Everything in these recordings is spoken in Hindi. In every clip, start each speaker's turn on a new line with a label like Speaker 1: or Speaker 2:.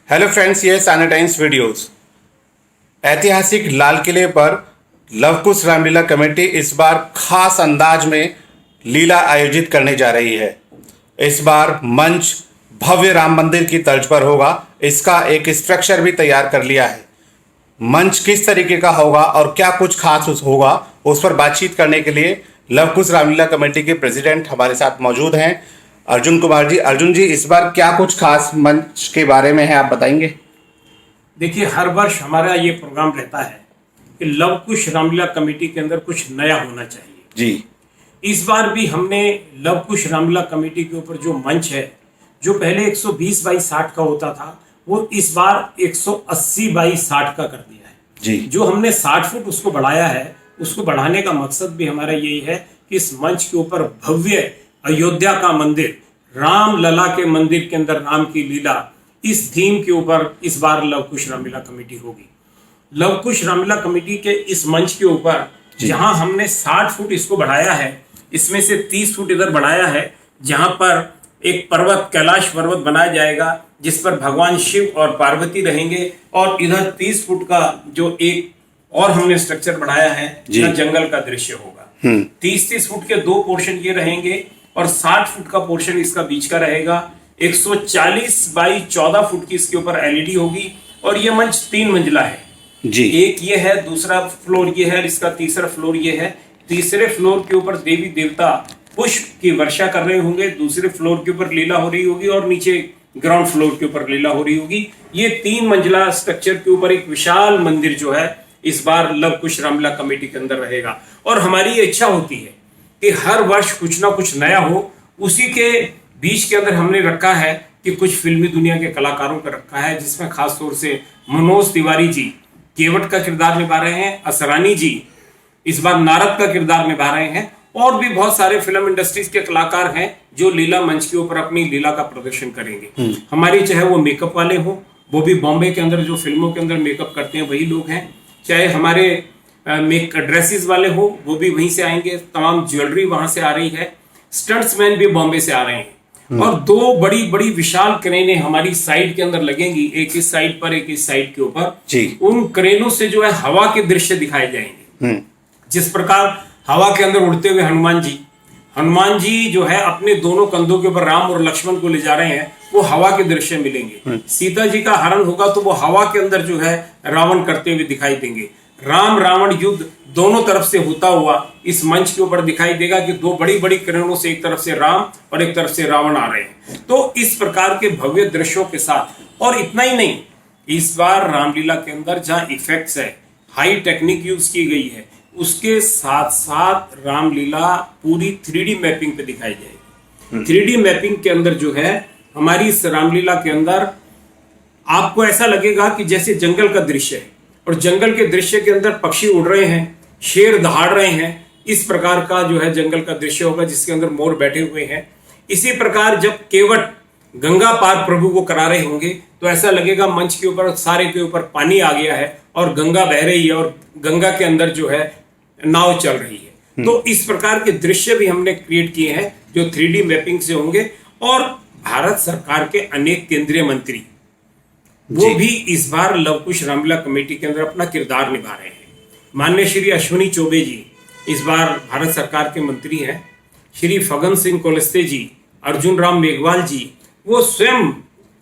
Speaker 1: हेलो फ्रेंड्स, ये सैनी टाइम्स वीडियोस। ऐतिहासिक लाल किले पर लव कुश रामलीला कमेटी इस बार खास अंदाज में लीला आयोजित करने जा रही है। इस बार मंच भव्य राम मंदिर की तर्ज पर होगा। इसका एक स्ट्रक्चर भी तैयार कर लिया है। मंच किस तरीके का होगा और क्या कुछ खास होगा, उस पर बातचीत करने के लिए लव कुश रामलीला कमेटी के प्रेसिडेंट हमारे साथ मौजूद हैं, अर्जुन कुमार जी। अर्जुन जी, इस बार क्या कुछ खास मंच के बारे में है, आप बताएंगे?
Speaker 2: देखिए, हर वर्ष हमारा ये प्रोग्राम रहता है कि लव कुश रामलीला कमेटी के अंदर कुछ नया होना चाहिए
Speaker 1: जी।
Speaker 2: इस बार भी हमने लव कुश रामलीला कमेटी के ऊपर जो मंच है, जो पहले 120 बाई 60 का होता था, वो इस बार 180 बाई 60 का कर दिया है
Speaker 1: जी।
Speaker 2: जो हमने 60 फुट उसको बढ़ाया है, उसको बढ़ाने का मकसद भी हमारा यही है कि इस मंच के ऊपर भव्य अयोध्या का मंदिर, राम लला के मंदिर के अंदर राम की लीला, इस थीम के ऊपर इस बार लव कुश रामलीला कमेटी होगी। लव कुश रामलीला कमेटी के इस मंच के ऊपर जहां हमने 60 फुट इसको बढ़ाया है, इसमें से 30 फुट इधर बढ़ाया है, जहां पर एक पर्वत, कैलाश पर्वत बनाया जाएगा, जिस पर भगवान शिव और पार्वती रहेंगे, और इधर 30 फुट का जो एक और हमने स्ट्रक्चर बढ़ाया है, जहां जंगल का दृश्य होगा। 30-30 फुट के दो पोर्शन ये रहेंगे और 60 फुट का पोर्शन इसका बीच का रहेगा। 140 बाई 14 फुट की इसके ऊपर एलईडी होगी और ये मंच 3 मंजिला है
Speaker 1: जी।
Speaker 2: एक ये है, दूसरा फ्लोर ये है, इसका तीसरा फ्लोर ये है। तीसरे फ्लोर के ऊपर देवी देवता पुष्प की वर्षा कर रहे होंगे, दूसरे फ्लोर के ऊपर लीला हो रही होगी और नीचे ग्राउंड फ्लोर के ऊपर लीला हो रही होगी। ये 3 मंजिला स्ट्रक्चर के ऊपर एक विशाल मंदिर जो है इस बार लव कुश रामलीला कमेटी के अंदर रहेगा। और हमारी ये इच्छा होती है कि हर वर्ष कुछ ना कुछ नया हो। उसी के बीच के अंदर हमने रखा है कि कुछ फिल्मी दुनिया के कलाकारों का रखा है, जिसमें खास तौर से मनोज तिवारी जी केवट का किरदार निभा रहे हैं, असरानी जी इस बार नारद का किरदार निभा रहे हैं, और भी बहुत सारे फिल्म इंडस्ट्रीज के कलाकार हैं जो लीला मंच के ऊपर अपनी लीला का प्रदर्शन करेंगे। हमारी चाहे वो मेकअप वाले हो, वो भी बॉम्बे के अंदर जो फिल्मों के अंदर मेकअप करते हैं वही लोग हैं, चाहे हमारे मेक ड्रेसेस वाले हो, वो भी वहीं से आएंगे। तमाम ज्वेलरी वहां से आ रही है, स्टंट्समैन भी बॉम्बे से आ रहे हैं, और 2 बड़ी बड़ी विशाल क्रेनें हमारी साइड के अंदर लगेंगी, एक इस साइड पर एक इस साइड के ऊपर। उन क्रेनों से जो है हवा के दृश्य दिखाए जाएंगे। जिस प्रकार हवा के अंदर उड़ते हुए हनुमान जी जो है अपने दोनों कंधों के ऊपर राम और लक्ष्मण को ले जा रहे हैं, वो हवा के दृश्य मिलेंगे। सीता जी का हरण होगा तो वो हवा के अंदर जो है रावण करते हुए दिखाई देंगे। राम रावण युद्ध दोनों तरफ से होता हुआ इस मंच के ऊपर दिखाई देगा कि 2 बड़ी बड़ी क्रेनों से एक तरफ से राम और एक तरफ से रावण आ रहे हैं। तो इस प्रकार के भव्य दृश्यों के साथ, और इतना ही नहीं, इस बार रामलीला के अंदर जहां इफेक्ट्स है, हाई टेक्निक यूज की गई है, उसके साथ साथ रामलीला पूरी 3D मैपिंग पे दिखाई जाएगी। 3D मैपिंग के अंदर जो है हमारी इस रामलीला के अंदर आपको ऐसा लगेगा कि जैसे जंगल का दृश्य है, और जंगल के दृश्य के अंदर पक्षी उड़ रहे हैं, शेर दहाड़ रहे हैं, इस प्रकार का जो है जंगल का दृश्य होगा, जिसके अंदर मोर बैठे हुए हैं। इसी प्रकार जब केवट गंगा पार प्रभु को करा रहे होंगे तो ऐसा लगेगा मंच के ऊपर सारे के ऊपर पानी आ गया है और गंगा बह रही है और गंगा के अंदर जो है नाव चल रही है। तो इस प्रकार के दृश्य भी हमने क्रिएट किए हैं जो 3D मैपिंग से होंगे, और भारत सरकार के अनेक केंद्रीय मंत्री वो भी इस बार लव कुश रामलीला कमेटी के अंदर अपना किरदार निभा रहे हैं। माननीय श्री अश्विनी चौबे जी इस बार भारत सरकार के मंत्री हैं। श्री फगन सिंह कोलस्ते जी, अर्जुन राम मेघवाल जी, वो स्वयं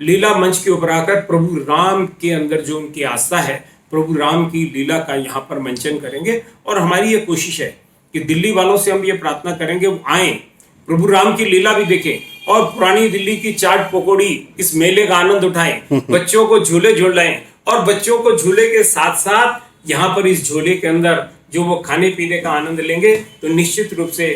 Speaker 2: लीला मंच के ऊपर आकर प्रभु राम के अंदर जो उनकी आस्था है, प्रभु राम की लीला का यहाँ पर मंचन करेंगे। और हमारी ये कोशिश है कि दिल्ली वालों से हम ये प्रार्थना करेंगे वो आए, प्रभु राम की लीला भी देखें और पुरानी दिल्ली की चाट पकौड़ी इस मेले का आनंद उठाएं, बच्चों को झूले झूलाएं, और बच्चों को झूले के साथ साथ यहाँ पर इस झूले के अंदर जो वो खाने पीने का आनंद लेंगे, तो निश्चित रूप से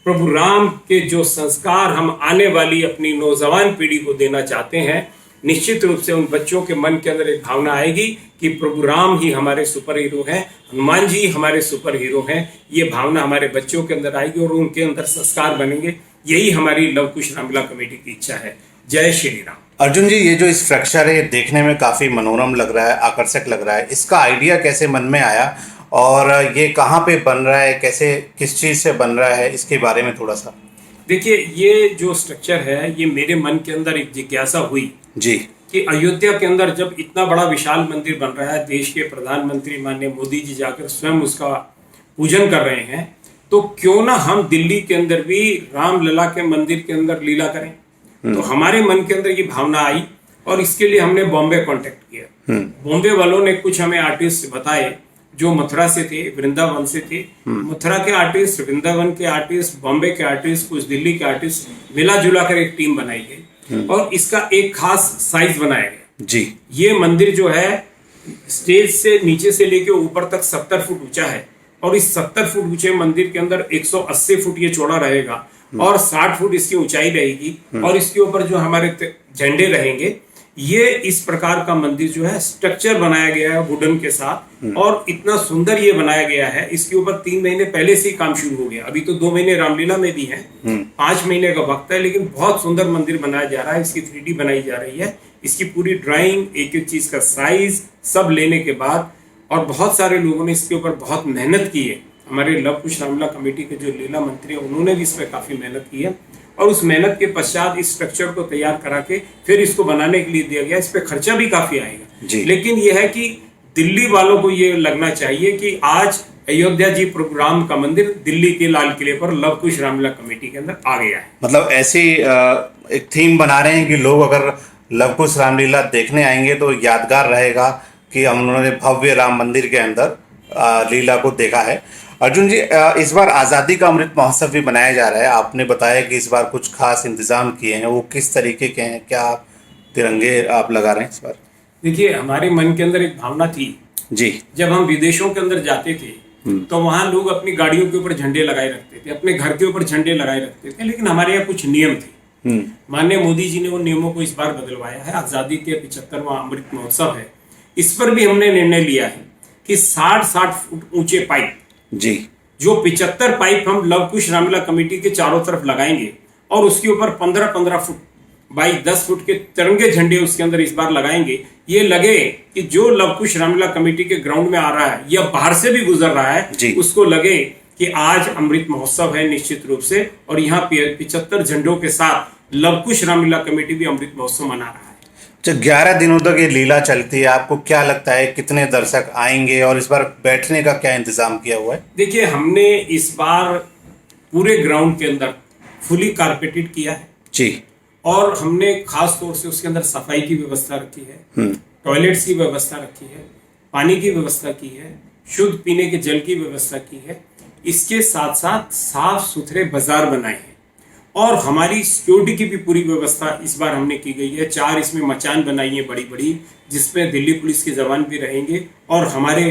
Speaker 2: प्रभु राम के जो संस्कार हम आने वाली अपनी नौजवान पीढ़ी को देना चाहते हैं, निश्चित रूप से उन बच्चों के मन के अंदर एक भावना आएगी कि प्रभु राम ही हमारे सुपर हीरो हैं, हनुमान जी हमारे सुपर हीरो हैं। ये भावना हमारे बच्चों के अंदर आएगी और उनके अंदर संस्कार बनेंगे। यही हमारी लव कुश रामलीला कमेटी की इच्छा है। जय श्री राम।
Speaker 1: अर्जुन जी, ये जो स्ट्रक्चर है देखने में काफ़ी मनोरम लग रहा है, आकर्षक लग रहा है। इसका आइडिया कैसे मन में आया और ये कहाँ पे बन रहा है, कैसे, किस चीज़ से बन रहा है, इसके बारे में थोड़ा सा।
Speaker 2: देखिए, ये जो स्ट्रक्चर है, ये मेरे मन के अंदर एक जिज्ञासा हुई
Speaker 1: जी
Speaker 2: कि अयोध्या के अंदर जब इतना बड़ा विशाल मंदिर बन रहा है, देश के प्रधानमंत्री माननीय मोदी जी जाकर स्वयं उसका पूजन कर रहे हैं, तो क्यों ना हम दिल्ली के अंदर भी रामलला के मंदिर के अंदर लीला करें। तो हमारे मन के अंदर ये भावना आई और इसके लिए हमने बॉम्बे कांटेक्ट किया। बॉम्बे वालों ने कुछ हमें आर्टिस्ट बताए जो मथुरा से थे, वृंदावन से थे। मथुरा के आर्टिस्ट, वृंदावन के आर्टिस्ट, बॉम्बे के आर्टिस्ट, कुछ दिल्ली के आर्टिस्ट मिला जुला कर एक टीम बनाई गई और इसका एक खास साइज बनाया गया
Speaker 1: जी।
Speaker 2: ये मंदिर जो है स्टेज से नीचे से लेके ऊपर तक 70 फुट ऊंचा है और इस 70 फुट ऊंचे मंदिर के अंदर 180 फुट ये चौड़ा रहेगा और 60 फुट इसकी ऊंचाई रहेगी और इसके ऊपर जो हमारे झंडे रहेंगे। ये इस प्रकार का मंदिर जो है स्ट्रक्चर बनाया गया है वुडन के साथ और इतना सुंदर ये बनाया गया है। इसके ऊपर 3 महीने पहले से ही काम शुरू हो गया। अभी तो 2 महीने रामलीला में भी है, 5 महीने का वक्त है, लेकिन बहुत सुंदर मंदिर बनाया जा रहा है। इसकी 3D बनाई जा रही है। इसकी पूरी ड्राइंग, एक एक चीज का साइज सब लेने के बाद और बहुत सारे लोगों ने इसके ऊपर बहुत मेहनत की है। हमारे लव कुश रामलीला कमेटी के जो लीला मंत्री है उन्होंने भी इस पर काफी मेहनत की है और उस मेहनत के पश्चात इस स्ट्रक्चर को तैयार करा के फिर इसको बनाने के लिए दिया गया। इस पे खर्चा भी काफी आएगा, लेकिन यह है कि दिल्ली वालों को ये लगना चाहिए कि आज अयोध्या जी प्रोग्राम का मंदिर दिल्ली के लाल किले पर लव कुश रामलीला कमेटी के अंदर आ गया है।
Speaker 1: मतलब ऐसी एक थीम बना रहे हैं कि लोग अगर लव कुश रामलीला देखने आएंगे तो यादगार रहेगा कि हम उन्होंने भव्य राम मंदिर के अंदर लीला को देखा है। अर्जुन जी, इस बार आज़ादी का अमृत महोत्सव भी मनाया जा रहा है। आपने बताया कि इस बार कुछ खास इंतजाम किए हैं, वो किस तरीके के हैं? क्या तिरंगे आप लगा रहे हैं इस बार?
Speaker 2: देखिए, हमारे मन के अंदर एक भावना थी
Speaker 1: जी। जब
Speaker 2: हम विदेशों के अंदर जाते थे तो वहां लोग अपनी गाड़ियों के ऊपर झंडे लगाए रखते थे, अपने घर के ऊपर झंडे लगाए रखते थे, लेकिन हमारे यहाँ कुछ नियम थे। माननीय मोदी जी ने उन नियमों को इस बार बदलवाया है। आजादी के 75वां अमृत महोत्सव है, इस पर भी हमने निर्णय लिया है कि 60-60 फुट ऊंचे पाइप
Speaker 1: जी,
Speaker 2: जो 75 पाइप हम लव कुश रामलीला कमेटी के चारों तरफ लगाएंगे और उसके ऊपर 15-15 फुट बाई 10 फुट के तिरंगे झंडे उसके अंदर इस बार लगाएंगे। ये लगे कि जो लव कुश रामलीला कमेटी के ग्राउंड में आ रहा है या बाहर से भी गुजर रहा है, उसको लगे कि आज अमृत महोत्सव है निश्चित रूप से, और यहाँ 75 झंडों के साथ लव कुश रामलीला कमेटी भी अमृत महोत्सव मना रहा है।
Speaker 1: जब 11 दिनों तक ये लीला चलती है, आपको क्या लगता है कितने दर्शक आएंगे और इस बार बैठने का क्या इंतजाम किया हुआ है?
Speaker 2: देखिए, हमने इस बार पूरे ग्राउंड के अंदर फुली कारपेटेड किया है
Speaker 1: जी,
Speaker 2: और हमने खास तौर से उसके अंदर सफाई की व्यवस्था रखी है, टॉयलेट्स की व्यवस्था रखी है, पानी की व्यवस्था की है, शुद्ध पीने के जल की व्यवस्था की है। इसके साथ साथ साफ सुथरे बाजार बनाए हैं और हमारी सिक्योरिटी की भी पूरी व्यवस्था इस बार हमने की गई है। 4 इसमें मचान बनाई है बड़ी बड़ी, जिसमें दिल्ली पुलिस के जवान भी रहेंगे और हमारे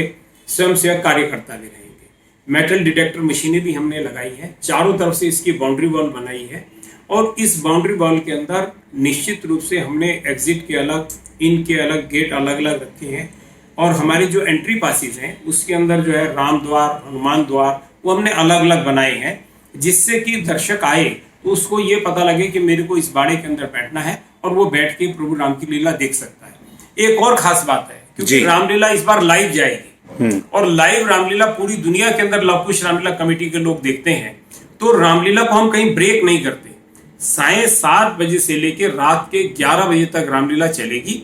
Speaker 2: स्वयंसेवक कार्यकर्ता भी रहेंगे। मेटल डिटेक्टर मशीनें भी हमने लगाई है। चारों तरफ से इसकी बाउंड्री वॉल बनाई है और इस बाउंड्री वॉल के अंदर निश्चित रूप से हमने एग्जिट के अलग, इन के अलग गेट अलग अलग रखे हैं और हमारे जो एंट्री पासिस हैं उसके अंदर जो है राम द्वार, हनुमान द्वार, वो हमने अलग अलग बनाए हैं, जिससे कि दर्शक आए तो उसको ये पता लगे कि मेरे को इस बाड़े के अंदर बैठना है और वो बैठ के प्रभु राम की लीला देख सकता है। एक और खास बात है, क्योंकि रामलीला इस बार लाइव जाएगी और लाइव रामलीला पूरी दुनिया के अंदर लव कुश रामलीला कमेटी के लोग देखते हैं, तो रामलीला को हम कहीं ब्रेक नहीं करते। 7:30 बजे से लेकर रात के 11 बजे तक रामलीला चलेगी,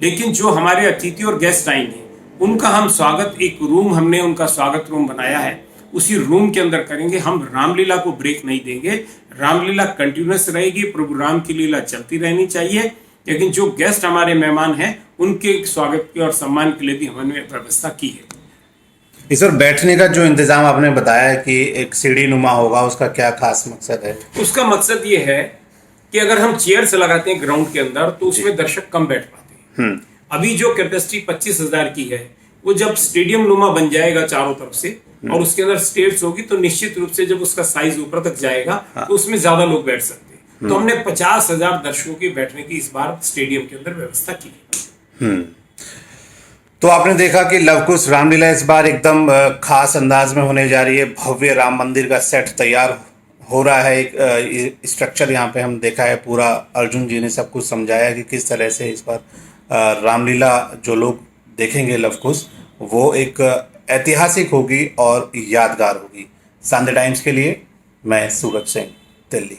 Speaker 2: लेकिन जो हमारे अतिथि और गेस्ट आएंगे उनका हम स्वागत, एक रूम हमने उनका स्वागत रूम बनाया है, उसी रूम के अंदर करेंगे। हम रामलीला को ब्रेक नहीं देंगे, रामलीला कंटिन्यूअस रहेगी, प्रभु राम की लीला चलती रहनी चाहिए। लेकिन जो गेस्ट हमारे मेहमान हैं उनके स्वागत के और सम्मान के लिए भी हमने व्यवस्था की है।
Speaker 1: इस बार बैठने का जो इंतजाम आपने बताया कि एक सीढ़ी नुमा होगा, उसका क्या खास मकसद है?
Speaker 2: उसका मकसद ये है कि अगर हम चेयर्स लगाते हैं ग्राउंड के अंदर तो उसमें दर्शक कम बैठ पाते हैं। अभी जो कैपेसिटी 25,000 की है, वो जब स्टेडियम नुमा बन जाएगा चारों तरफ से और उसके अंदर स्टेज होगी तो निश्चित रूप से जब उसका साइज ऊपर तक जाएगा तो उसमें ज्यादा लोग बैठ सकते हैं। तो हमने 50,000 दर्शकों के बैठने की इस बार स्टेडियम के अंदर व्यवस्था की है।
Speaker 1: तो आपने देखा कि लव कुश रामलीला इस बार एकदम खास अंदाज में होने जा रही है। भव्य राम मंदिर का सेट तैयार हो रहा है, एक स्ट्रक्चर यहाँ पे हम देखा है पूरा। अर्जुन जी ने सब कुछ समझाया कि किस तरह से इस बार रामलीला जो लोग देखेंगे लव कुश, वो एक ऐतिहासिक होगी और यादगार होगी। सांध्य टाइम्स के लिए मैं सूरज सिंह, दिल्ली।